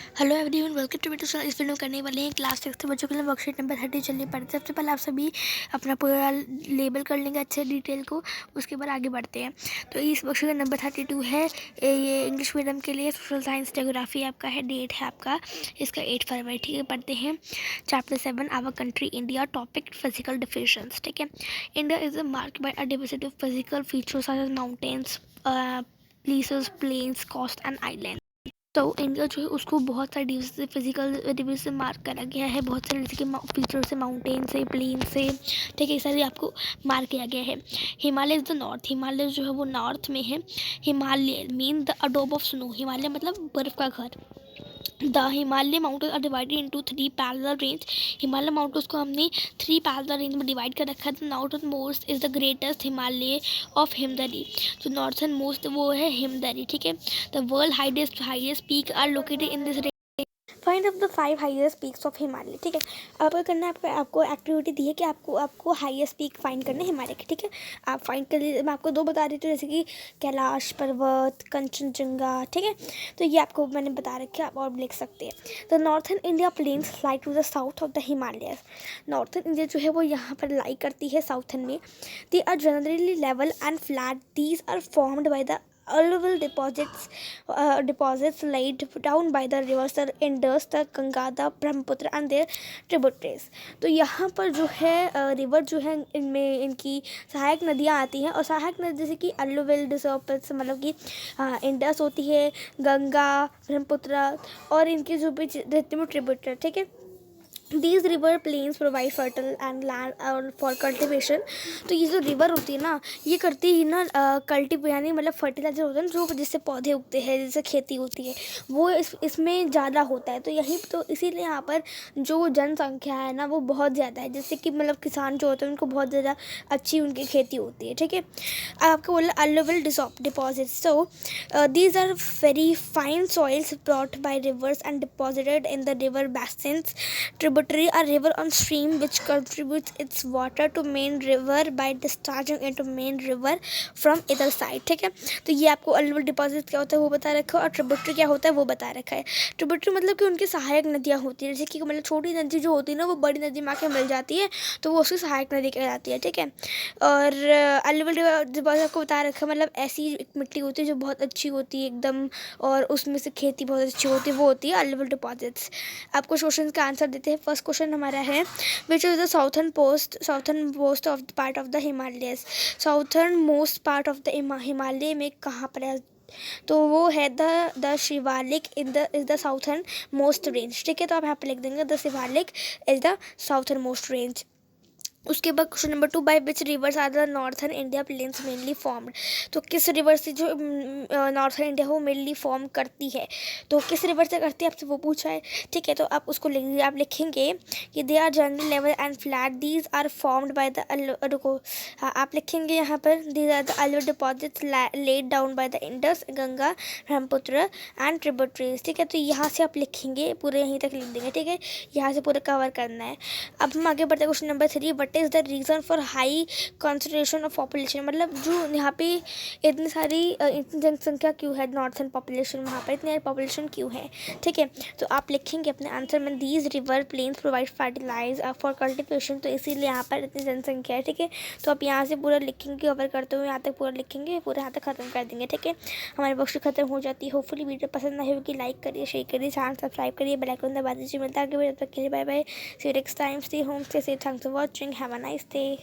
Hello everyone, welcome to मेरे channel. इस video में करने वाले हैं क्लास 6 के बच्चों के लिए वर्कशीट नंबर 30 चलनी पड़ती है। सबसे पहले आप सभी अपना पूरा लेबल कर लेंगे अच्छे डिटेल को, उसके बाद आगे बढ़ते हैं। तो इस वर्कशीट का नंबर 32 है। ये इंग्लिश मीडियम के लिए सोशल साइंस जोग्राफी आपका है। डेट है आपका इसका 8 फरवरी। ठीक है, पढ़ते हैं chapter 7 our country India. Topic physical definitions. ठीक है, India is marked by a diversity of physical features such as mountains, places, plains, coast and island. तो इंडिया जो है उसको बहुत सारे डिवीज फिजिकल डिवीज से मार्क करा गया है। बहुत सारे जैसे कि फीचर से, माउंटेन से, प्लेन से, ठीक है, ये सारे आपको मार्क किया गया है। Himalaya is the north. Himalaya जो है वो नॉर्थ में है। हिमालय मीन द अडोब ऑफ स्नो। हिमालय मतलब बर्फ़ का घर। The Himalaya mountain are divided into 3 parallel range. Himalaya mountains को हमने 3 पैरेलल रेंज में डिवाइड कर रखा है। The northern most is the greatest Himalaya of Himadri. जो नॉर्थन मोस्ट वो है हिमदरी। ठीक है, the world highest peak are located in this. Find of the 5 highest peaks of Himalaya. ठीक है, आपको करना है, आपको एक्टिविटी दी है कि आपको हाईएस्ट पीक फाइंड करना है हिमालय के। ठीक है, आप फाइंड कर लीजिए। मैं आपको 2 बता देती हूँ, जैसे कि कैलाश पर्वत, कंचनजंगा। ठीक है, तो ये आपको मैंने बता रखे, आप और लिख सकते हैं। The northern India plains lie to the south of the Himalaya. Northern India जो है वो यहाँ पर लाई करती है साउथन में। They are generally level and flat. These are formed by the alluvial deposits laid down by the rivers the Indus, the Ganga, the Brahmaputra and their tributaries। तो यहाँ पर जो है रिवर जो है इनमें इनकी सहायक नदियाँ आती हैं। और सहायक नदी जैसे कि alluvial deposits मतलब कि इंडस होती है, गंगा, ब्रह्मपुत्र और इनके जो भी रहते हैं ट्रिब्यूटरी। ठीक है, these river plains provide fertile and land for cultivation. तो ये जो रिवर होती है ना, ये करती है ना कल्टिव यानी मतलब फर्टिलाइजर होता है ना, जो जिससे पौधे उगते हैं, जिससे खेती होती है, वो इसमें ज़्यादा होता है। तो यही तो इसीलिए यहाँ पर जो जनसंख्या है ना वो बहुत ज़्यादा है, जिससे कि मतलब किसान जो होते हैं उनको बहुत ज़्यादा अच्छी उनकी खेती होती है। ठीक है, आपको बोला alluvial deposits. So these are very fine soils brought by rivers and deposited in the river basins. Tributary, a river on stream which contributes its water to main river by discharging into main river from either side। ठीक है, तो ये आपको alluvial deposit क्या होता है वो बता रखा है, और ट्रिब्यूटरी क्या होता है वो बता रखा है। ट्रिब्यूटरी मतलब कि उनकी सहायक नदियाँ होती है, जैसे कि मतलब छोटी नदी जो होती है ना वो बड़ी नदी में आके मिल जाती है, तो वो उसकी सहायक नदी कहलाती है। ठीक है, और अलुवियल डिपॉजिट आपको बता रखा है, मतलब ऐसी एक मिट्टी होती है जो बहुत अच्छी होती है एकदम, और उसमें से खेती बहुत अच्छी होती है, वो होती है अलुवियल डिपॉजिट्स। आपको क्वेश्चन का आंसर देते हैं। फर्स्ट क्वेश्चन हमारा है which is the southern most of the part of the Himalayas. Southern most part of the Himalaya में कहाँ पर है? तो वो है the Shivalik is the southern most range. ठीक है, तो आप यहाँ पे लिख देंगे the Shivalik is the southern most range. उसके बाद question number 2, by which rivers are the northern India plains mainly formed. तो किस रिवर से जो नॉर्थर्न इंडिया वो मेनली फॉर्म करती है, तो किस रिवर से करती है आपसे वो पूछा है। ठीक है, तो आप उसको आप लिखेंगे कि they are general level and flat. These are formed by the रुको, हाँ आप लिखेंगे यहाँ पर these are the alluvial deposits laid down by the Indus, Ganga, Brahmaputra and tributaries. ठीक है, तो यहाँ से आप लिखेंगे पूरे यहीं तक लिख देंगे। ठीक है, यहाँ से पूरा कवर करना है। अब हम आगे बढ़ते हैं question number 3, what is the reason for high concentration of population. मतलब जो यहाँ पे इतनी सारी इतनी जनसंख्या क्यों है, नॉर्थर्न पॉपुलेशन वहाँ पर इतनी पॉपुलेशन क्यों है। ठीक है, तो आप लिखेंगे अपने आंसर में these river plains provide fertilize for cultivation. तो इसीलिए यहाँ पर इतनी जनसंख्या है। ठीक है, तो आप यहाँ से पूरा लिखेंगे, कवर करते हुए यहाँ तक पूरा लिखेंगे, पूरा यहाँ तक खत्म कर देंगे। ठीक है, हमारी वर्कशीट खत्म हो जाती है। होपफुली वीडियो पसंद आई होगी, लाइक करिए, शेयर करिए, चैनल सब्सक्राइब करिए, बेल आइकन दबा दीजिए। मिलता है आगे वीडियो, तब तक के लिए bye bye, see you next time, stay home, stay safe, thanks for watching, have a nice day.